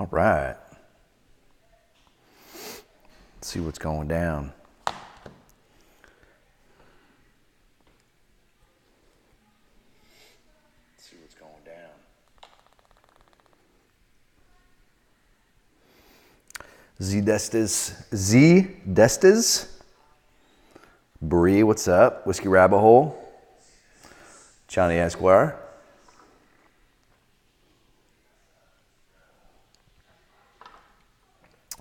All right. Let's see what's going down. Z Destes. Bree, what's up? Whiskey Rabbit Hole. Johnny Esquire.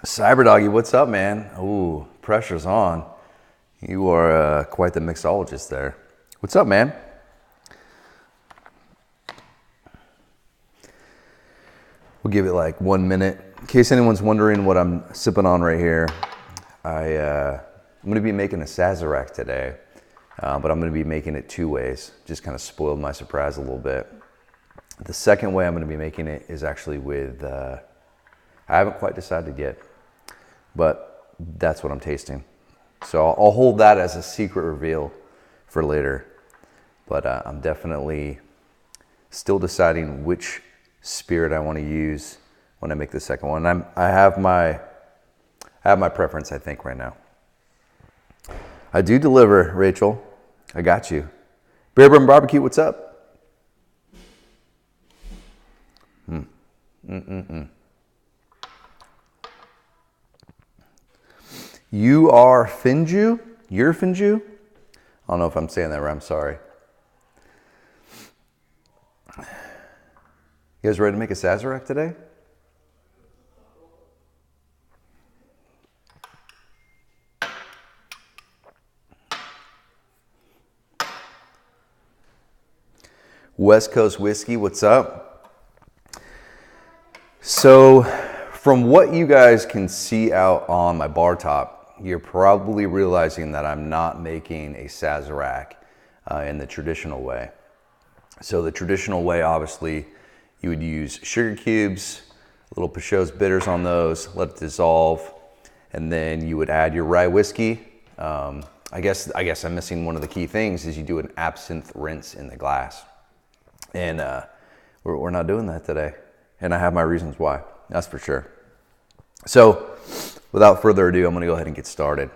Cyber Doggy, what's up, man? Ooh, pressure's on. You are quite the mixologist there. What's up, man? We'll give it like 1 minute. In case anyone's wondering what I'm sipping on right here, I'm going to be making a Sazerac today, but I'm going to be making it 2 ways. Just kind of spoiled my surprise a little bit. The second way I'm going to be making it is actually with, I haven't quite decided yet, but that's what I'm tasting. So I'll hold that as a secret reveal for later, but I'm definitely still deciding which spirit I want to use when I make the second one. I have my preference, I think, right now. I do deliver, Rachel. I got you. Bear Brim Barbecue, what's up? You are Finju? You're Finju? I don't know if I'm saying that right. I'm sorry. You guys ready to make a Sazerac today? West Coast Whiskey, what's up? So, from what you guys can see out on my bar top, you're probably realizing that I'm not making a Sazerac in the traditional way. So the traditional way, obviously, you would use sugar cubes, little Peychaud Bitters on those, let it dissolve, and then you would add your rye whiskey. I guess I'm missing one of the key things is you do an absinthe rinse in the glass. And we're not doing that today. And I have my reasons why, that's for sure. So without further ado, I'm gonna go ahead and get started.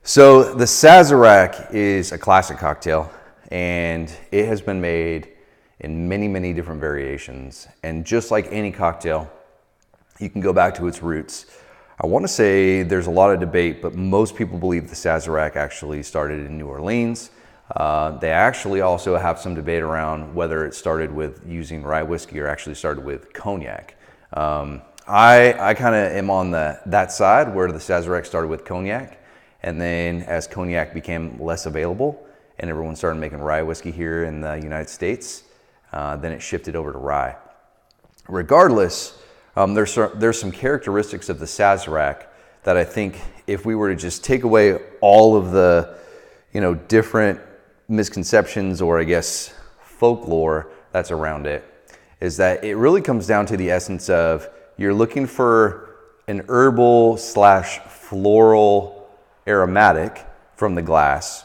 So the Sazerac is a classic cocktail, and it has been made in many, many different variations. And just like any cocktail, you can go back to its roots. I want to say there's a lot of debate, but most people believe the Sazerac actually started in New Orleans. They actually also have some debate around whether it started with using rye whiskey or actually started with cognac. I kind of am on that side where the Sazerac started with cognac, and then as cognac became less available and everyone started making rye whiskey here in the United States, then it shifted over to rye. Regardless, there's some characteristics of the Sazerac that I think if we were to just take away all of the different misconceptions or I guess folklore that's around it, is that it really comes down to the essence of you're looking for an herbal / floral aromatic from the glass,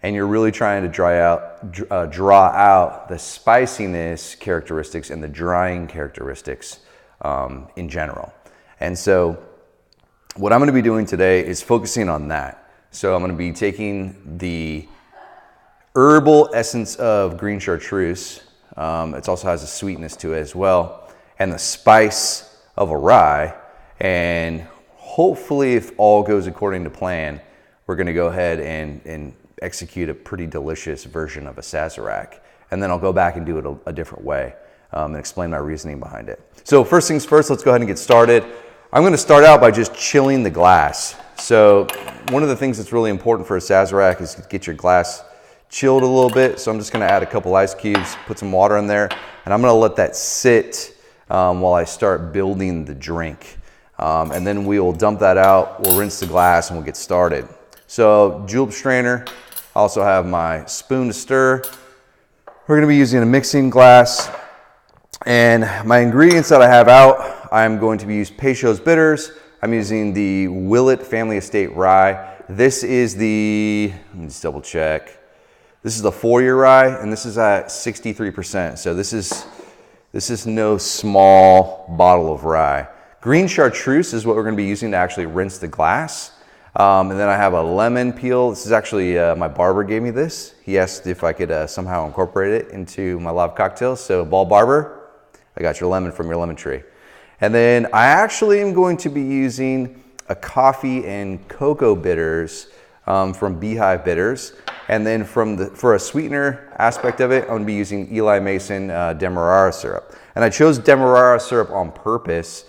and you're really trying to draw out the spiciness characteristics and the drying characteristics in general. And so what I'm going to be doing today is focusing on that. So I'm going to be taking the herbal essence of Green Chartreuse. It also has a sweetness to it as well, and the spice of a rye. And hopefully, if all goes according to plan, we're going to go ahead and execute a pretty delicious version of a Sazerac. And then I'll go back and do it a different way and explain my reasoning behind it. So first things first, let's go ahead and get started. I'm going to start out by just chilling the glass. So one of the things that's really important for a Sazerac is to get your glass chilled a little bit. So I'm just going to add a couple ice cubes, put some water in there, and I'm going to let that sit while I start building the drink. And then we will dump that out, we'll rinse the glass, and we'll get started. So julep strainer, I also have my spoon to stir. We're going to be using a mixing glass. And my ingredients that I have out, I'm going to be using Peychaud Bitters. I'm using the Willett Family Estate Rye. This is the, let me just double check. This is the 4-year rye, and this is at 63%. So this is no small bottle of rye. Green Chartreuse is what we're gonna be using to actually rinse the glass. And then I have a lemon peel. This is actually, my barber gave me this. He asked if I could somehow incorporate it into my live cocktails. So Ball Barber, I got your lemon from your lemon tree. And then I actually am going to be using a Coffee and Cacao Bitters from Beehive Bitters. And then for a sweetener aspect of it, I'm gonna be using Eli Mason Demerara syrup. And I chose Demerara syrup on purpose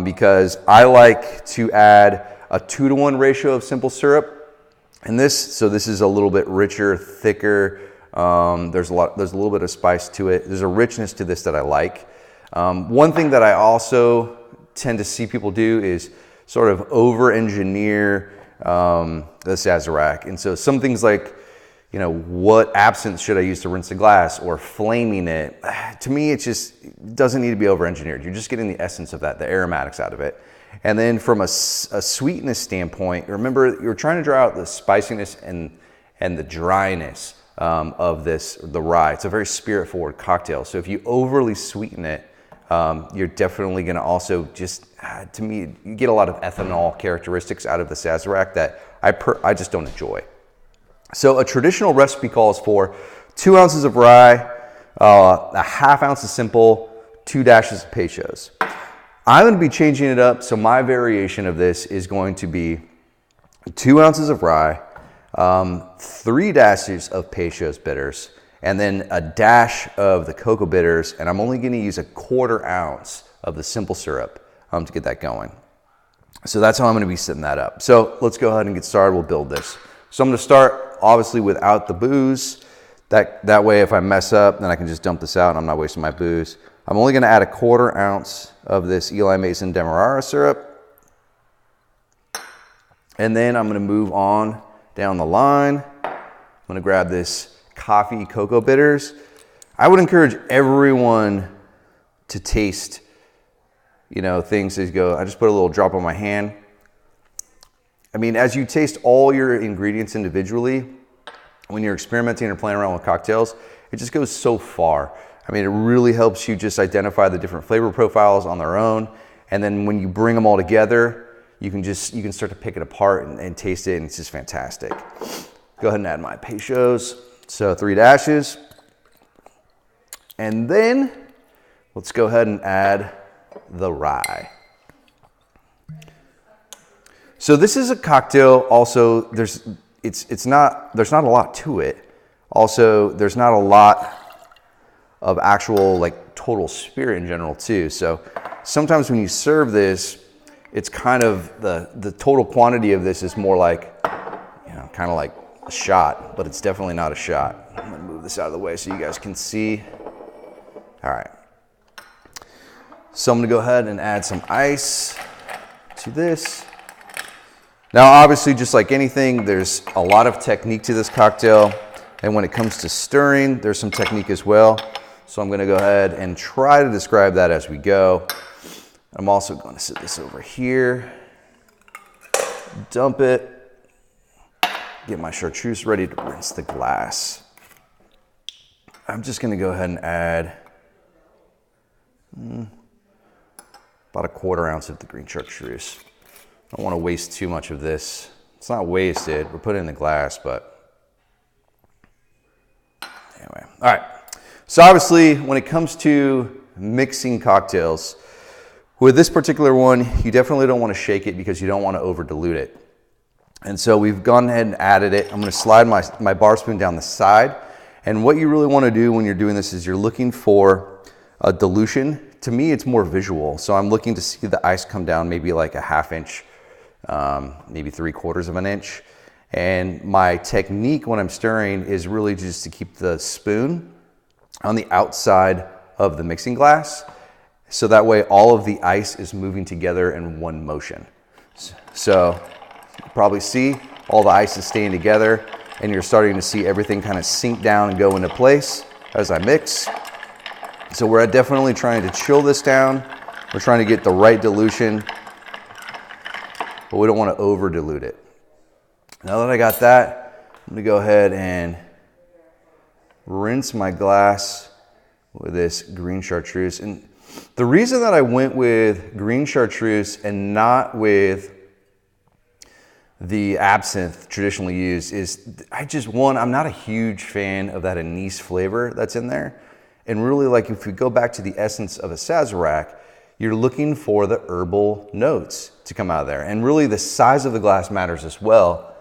because I like to add a 2-to-1 ratio of simple syrup. And this is a little bit richer, thicker. There's a little bit of spice to it. There's a richness to this that I like. One thing that I also tend to see people do is sort of over-engineer the Sazerac. And so some things like, you know, what absinthe should I use to rinse the glass, or flaming it? To me, it just doesn't need to be over-engineered. You're just getting the essence of that, the aromatics out of it. And then from a sweetness standpoint, remember, you're trying to draw out the spiciness and the dryness of the rye. It's a very spirit-forward cocktail. So if you overly sweeten it, you're definitely going to also just, to me, you get a lot of ethanol characteristics out of the Sazerac that I just don't enjoy. So a traditional recipe calls for 2 ounces of rye, a ½ ounce of simple, 2 dashes of Peychaud's. I'm going to be changing it up, so my variation of this is going to be 2 ounces of rye, 3 dashes of Peychaud's bitters, and then a dash of the cocoa bitters, and I'm only going to use a 1/4 ounce of the simple syrup to get that going. So that's how I'm going to be setting that up. So let's go ahead and get started. We'll build this. So I'm going to start obviously without the booze. That way, if I mess up, then I can just dump this out and I'm not wasting my booze. I'm only going to add a 1/4 ounce of this Eli Mason Demerara syrup. And then I'm going to move on down the line. I'm going to grab this Coffee Cocoa Bitters. I would encourage everyone to taste, you know, things as you go. I just put a little drop on my hand. I mean, as you taste all your ingredients individually, when you're experimenting or playing around with cocktails, it just goes so far. I mean, it really helps you just identify the different flavor profiles on their own. And then when you bring them all together, you can start to pick it apart and taste it, and it's just fantastic. Go ahead and add my Peychaud's. So 3 dashes. And then let's go ahead and add the rye. So this is a cocktail also, there's not a lot to it. Also, there's not a lot of actual like total spirit in general too. So sometimes when you serve this, it's kind of the total quantity of this is more like, you know, kind of like a shot, but it's definitely not a shot. I'm gonna move this out of the way so you guys can see. All right. So I'm gonna go ahead and add some ice to this. Now, obviously, just like anything, there's a lot of technique to this cocktail. And when it comes to stirring, there's some technique as well. So I'm gonna go ahead and try to describe that as we go. I'm also gonna set this over here, dump it, get my chartreuse ready to rinse the glass. I'm just gonna go ahead and add about a 1/4 ounce of the green chartreuse. I don't wanna waste too much of this. It's not wasted, we're putting it in the glass, but anyway. All right, so obviously when it comes to mixing cocktails, with this particular one, you definitely don't wanna shake it because you don't wanna over dilute it. And so we've gone ahead and added it. I'm gonna slide my bar spoon down the side. And what you really wanna do when you're doing this is you're looking for a dilution. To me, it's more visual. So I'm looking to see the ice come down maybe like a 1/2 inch, maybe 3/4 of an inch. And my technique when I'm stirring is really just to keep the spoon on the outside of the mixing glass. So that way all of the ice is moving together in one motion. So you probably see all the ice is staying together and you're starting to see everything kind of sink down and go into place as I mix. So we're definitely trying to chill this down. We're trying to get the right dilution, but we don't want to over dilute it. Now that I got that, I'm gonna go ahead and rinse my glass with this green chartreuse. And The reason that I went with Green Chartreuse and not with the absinthe traditionally used is I'm not a huge fan of that anise flavor that's in there. And really, like, if we go back to the essence of a Sazerac, you're looking for the herbal notes to come out of there. And really the size of the glass matters as well,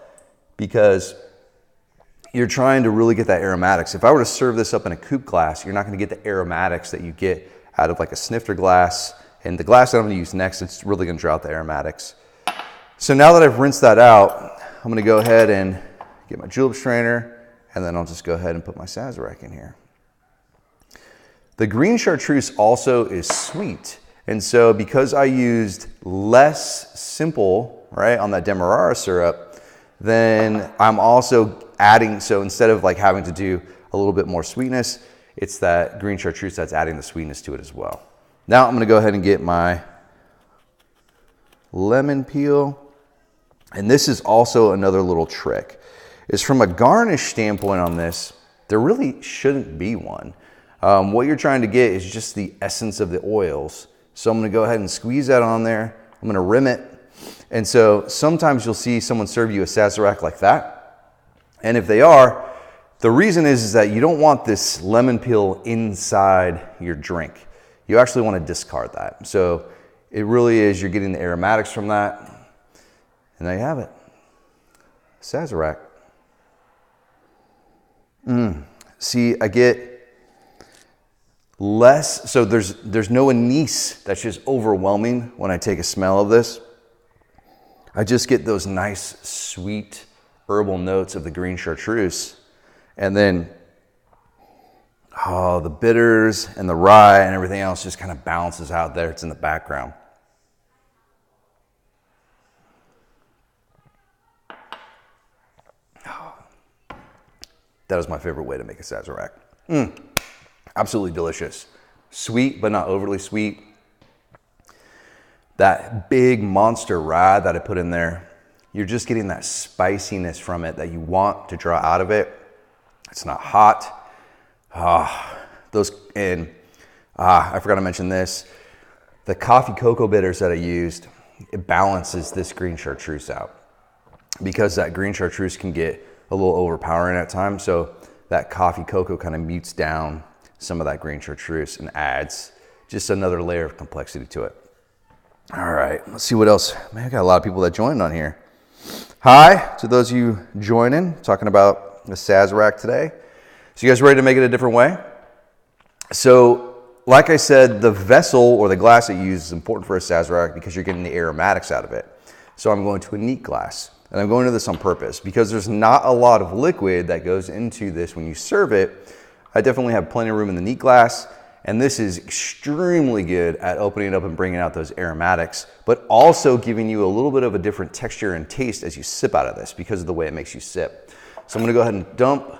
because you're trying to really get that aromatics. If I were to serve this up in a coupe glass, you're not gonna get the aromatics that you get out of like a snifter glass. And the glass that I'm gonna use next, it's really gonna draw out the aromatics. So now that I've rinsed that out, I'm gonna go ahead and get my julep strainer, and then I'll just go ahead and put my Sazerac in here. The Green Chartreuse also is sweet. And so because I used less simple, right, on that Demerara syrup, then I'm also adding, so instead of like having to do a little bit more sweetness, it's that Green Chartreuse that's adding the sweetness to it as well. Now I'm gonna go ahead and get my lemon peel. And this is also another little trick. Is from a garnish standpoint on this, there really shouldn't be one. What you're trying to get is just the essence of the oils. So I'm gonna go ahead and squeeze that on there. I'm gonna rim it. And so sometimes you'll see someone serve you a Sazerac like that. And if they are, the reason is that you don't want this lemon peel inside your drink. You actually wanna discard that. So it really is, you're getting the aromatics from that. And there you have it, Sazerac. See, I get less, so there's no anise that's just overwhelming when I take a smell of this. I just get those nice, sweet, herbal notes of the Green Chartreuse. And then, the bitters and the rye and everything else just kind of balances out there. It's in the background. That is my favorite way to make a Sazerac. Absolutely delicious. Sweet, but not overly sweet. That big monster rye that I put in there, you're just getting that spiciness from it that you want to draw out of it. It's not hot. I forgot to mention this. The coffee cocoa bitters that I used, it balances this Green Chartreuse out, because that Green Chartreuse can get a little overpowering at times. So that coffee cocoa kind of mutes down some of that Green Chartreuse and adds just another layer of complexity to it. All right, let's see what else. Man, I got a lot of people that joined on here. Hi to those of you joining, talking about the Sazerac today. So you guys ready to make it a different way? So like I said, the vessel or the glass that you use is important for a Sazerac because you're getting the aromatics out of it. So I'm going to a neat glass. And I'm going to this on purpose because there's not a lot of liquid that goes into this when you serve it. I definitely have plenty of room in the neat glass, and this is extremely good at opening it up and bringing out those aromatics, but also giving you a little bit of a different texture and taste as you sip out of this because of the way it makes you sip. So I'm gonna go ahead and dump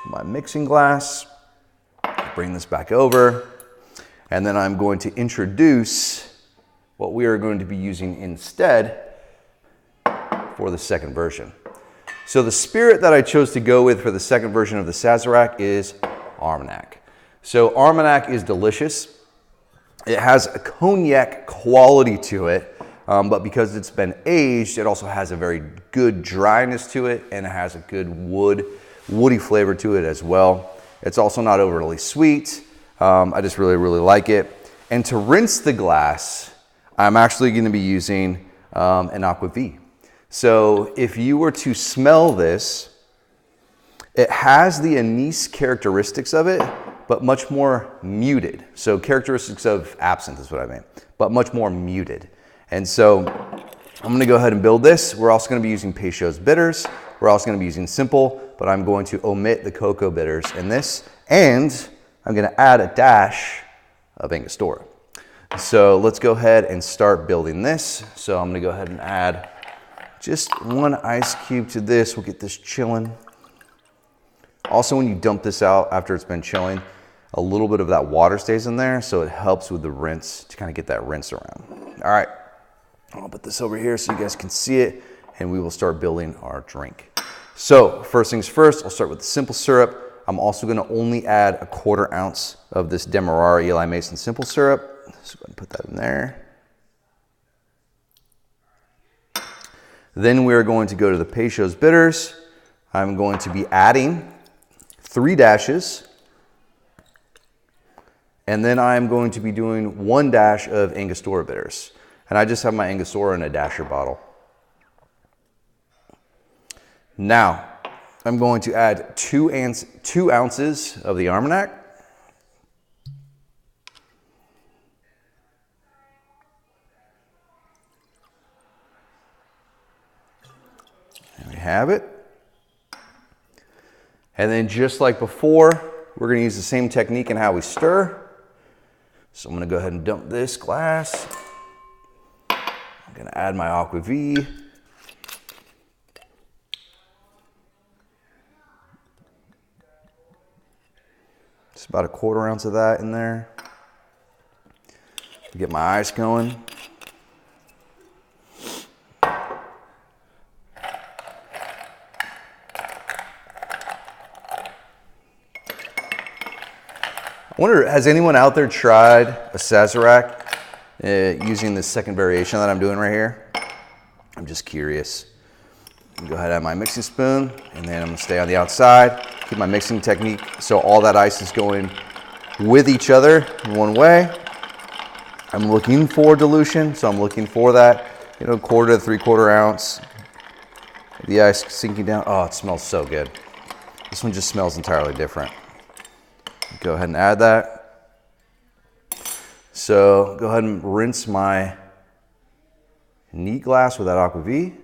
my mixing glass, bring this back over, and then I'm going to introduce what we are going to be using instead for the second version. So the spirit that I chose to go with for the second version of the Sazerac is Armagnac. So Armagnac is delicious. It has a cognac quality to it, but because it's been aged, it also has a very good dryness to it, and it has a good woody flavor to it as well. It's also not overly sweet. I just really, really like it. And to rinse the glass, I'm actually going to be using an Aquavit. So if you were to smell this, it has the anise characteristics of it, but much more muted. So characteristics of absinthe is what I mean, but much more muted. And so I'm gonna go ahead and build this. We're also gonna be using Peychaud Bitters. We're also gonna be using simple, but I'm going to omit the cocoa bitters in this. And I'm gonna add a dash of Angostura. So let's go ahead and start building this. So I'm gonna go ahead and add just one ice cube to this. We'll get this chilling. Also, when you dump this out after it's been chilling, a little bit of that water stays in there, so it helps with the rinse to kind of get that rinse around. All right, I'll put this over here so you guys can see it, and we will start building our drink. So first things first, I'll start with the simple syrup. I'm also going to only add a 1/4 ounce of this Demerara Eli Mason simple syrup. So go ahead and put that in there. Then we're going to go to the Peychaud Bitters. I'm going to be adding 3 dashes. And then I'm going to be doing 1 dash of Angostura Bitters. And I just have my Angostura in a dasher bottle. Now, I'm going to add 2 ounces of the Armagnac. There we have it. And then just like before, we're going to use the same technique in how we stir. So I'm going to go ahead and dump this glass. I'm going to add my Aquavit. Just about a 1/4 ounce of that in there. Get my ice going. I wonder, has anyone out there tried a Sazerac using the second variation that I'm doing right here? I'm just curious. Go ahead and add my mixing spoon, and then I'm gonna stay on the outside. Keep my mixing technique so all that ice is going with each other in one way. I'm looking for dilution, so I'm looking for that, 1/4 to 3/4 ounce. The ice sinking down. Oh, it smells so good. This one just smells entirely different. Go ahead and add that. So go ahead and rinse my neat glass with that Aquavit.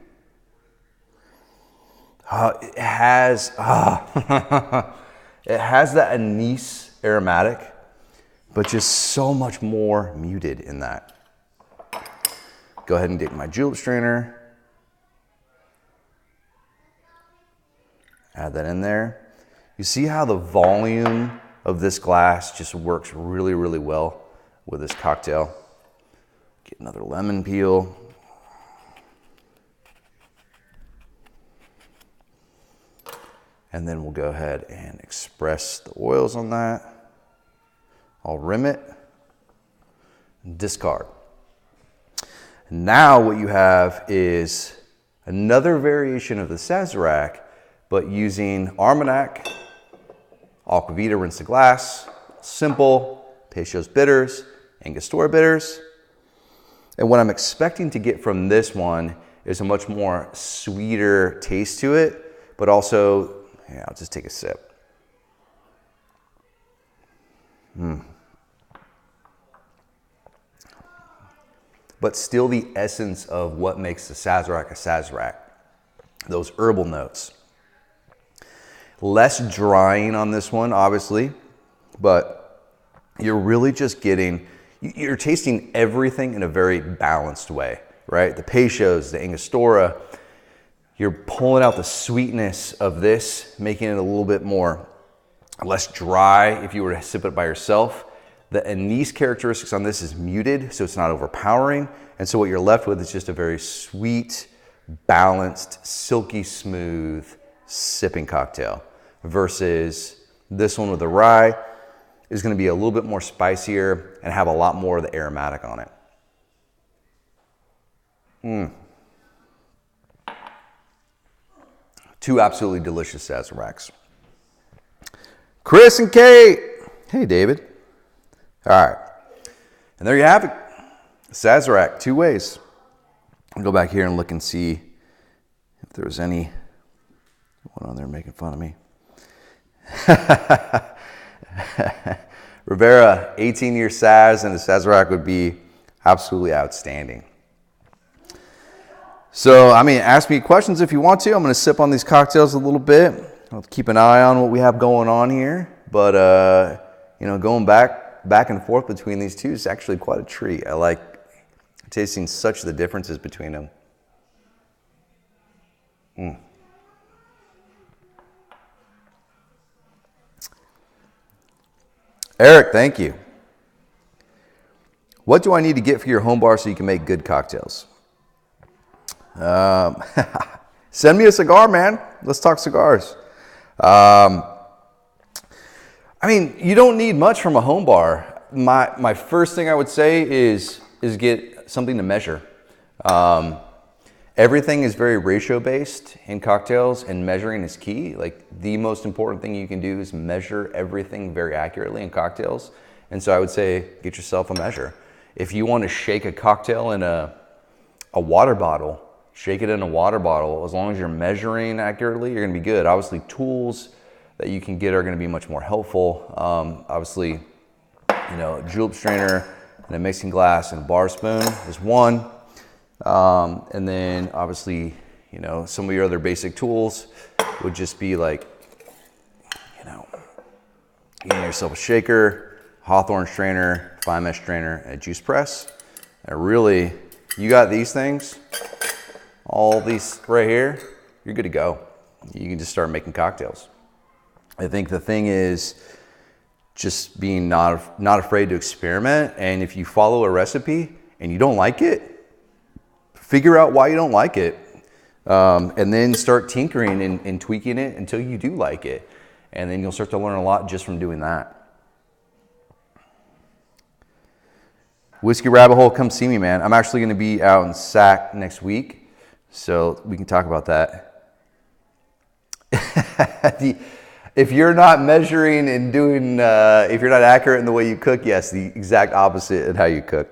It has that anise aromatic, but just so much more muted in that. Go ahead and take my julep strainer. Add that in there. You see how the volume of this glass just works really, really well with this cocktail. Get another lemon peel. And then we'll go ahead and express the oils on that. I'll rim it, discard. Now what you have is another variation of the Sazerac, but using Armagnac, Aquavit, rinse the glass, simple, Peychaud Bitters, Angostura Bitters. And what I'm expecting to get from this one is a much more sweeter taste to it, but also, yeah, I'll just take a sip. But still the essence of what makes the Sazerac a Sazerac. Those herbal notes. Less drying on this one, obviously, but you're really just getting, you're tasting everything in a very balanced way, right? The Peychauds, the Angostura, you're pulling out the sweetness of this, making it a little bit more, less dry if you were to sip it by yourself. The anise characteristics on this is muted, so it's not overpowering. And so what you're left with is just a very sweet, balanced, silky smooth sipping cocktail. Versus this one with the rye is going to be a little bit more spicier and have a lot more of the aromatic on it. Two absolutely delicious Sazeracs. Chris and Kate. Hey, David. All right. And there you have it. Sazerac Two Ways. I'll go back here and look and see if there was any one on there making fun of me. Rivera, 18-year Saz, and the Sazerac would be absolutely outstanding. So, I mean, ask me questions if you want to. I'm going to sip on these cocktails a little bit. I'll keep an eye on what we have going on here. But, going back and forth between these two is actually quite a treat. I like tasting such the differences between them. Eric, thank you. What do I need to get for your home bar so you can make good cocktails? Send me a cigar, man. Let's talk cigars. I mean, you don't need much from a home bar. My first thing I would say is get something to measure. Everything is very ratio based in cocktails, and measuring is key. Like, the most important thing you can do is measure everything very accurately in cocktails. And so I would say get yourself a measure. If you want to shake a cocktail in a water bottle, shake it in a water bottle. As long as you're measuring accurately, you're going to be good. Obviously, tools that you can get are going to be much more helpful. Obviously, a julep strainer and a mixing glass and a bar spoon is one. And then obviously, some of your other basic tools would just be like, getting yourself a shaker, Hawthorne strainer, fine mesh strainer, and a juice press. And really, you got these things, all these right here, you're good to go. You can just start making cocktails. I think the thing is just being not afraid to experiment. And if you follow a recipe and you don't like it, figure out why you don't like it. And then start tinkering and tweaking it until you do like it. And then you'll start to learn a lot just from doing that. Whiskey Rabbit Hole, come see me, man. I'm actually going to be out in Sac next week, so we can talk about that. If you're not measuring and doing, if you're not accurate in the way you cook, yes, the exact opposite in how you cook.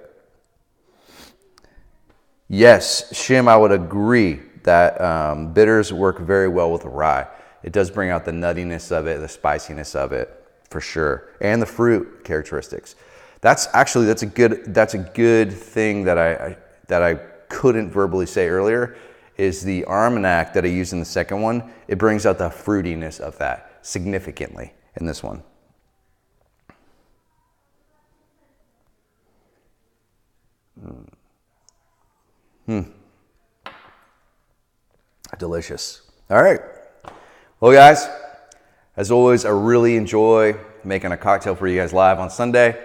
Yes, Shim, I would agree that bitters work very well with rye. It does bring out the nuttiness of it, the spiciness of it, for sure, and the fruit characteristics. That's a good thing that I couldn't verbally say earlier. Is the Armagnac that I used in the second one? It brings out the fruitiness of that significantly in this one. Delicious. All right. Well, guys, as always, I really enjoy making a cocktail for you guys live on Sunday.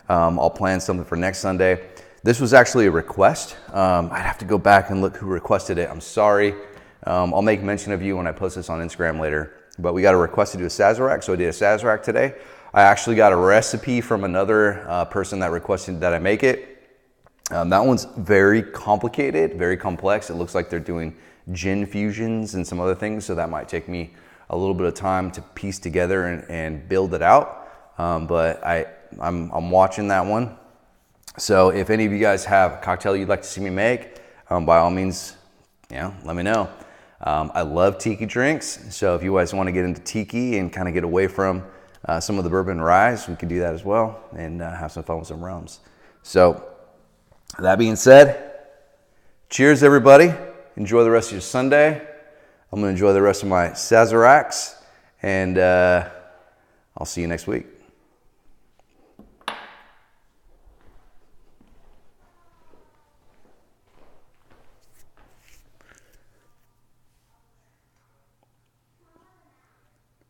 I'll plan something for next Sunday. This was actually a request. I'd have to go back and look who requested it. I'm sorry. I'll make mention of you when I post this on Instagram later. But we got a request to do a Sazerac, so I did a Sazerac today. I actually got a recipe from another person that requested that I make it. That one's very complicated, very complex. It looks like they're doing gin fusions and some other things, so that might take me a little bit of time to piece together and build it out. But I'm watching that one. So if any of you guys have a cocktail you'd like to see me make, by all means, let me know. I love tiki drinks, so if you guys want to get into tiki and kind of get away from some of the bourbon ryes, we can do that as well and have some fun with some rums. So that being said, cheers everybody. Enjoy the rest of your Sunday. I'm going to enjoy the rest of my Sazeracs, and I'll see you next week.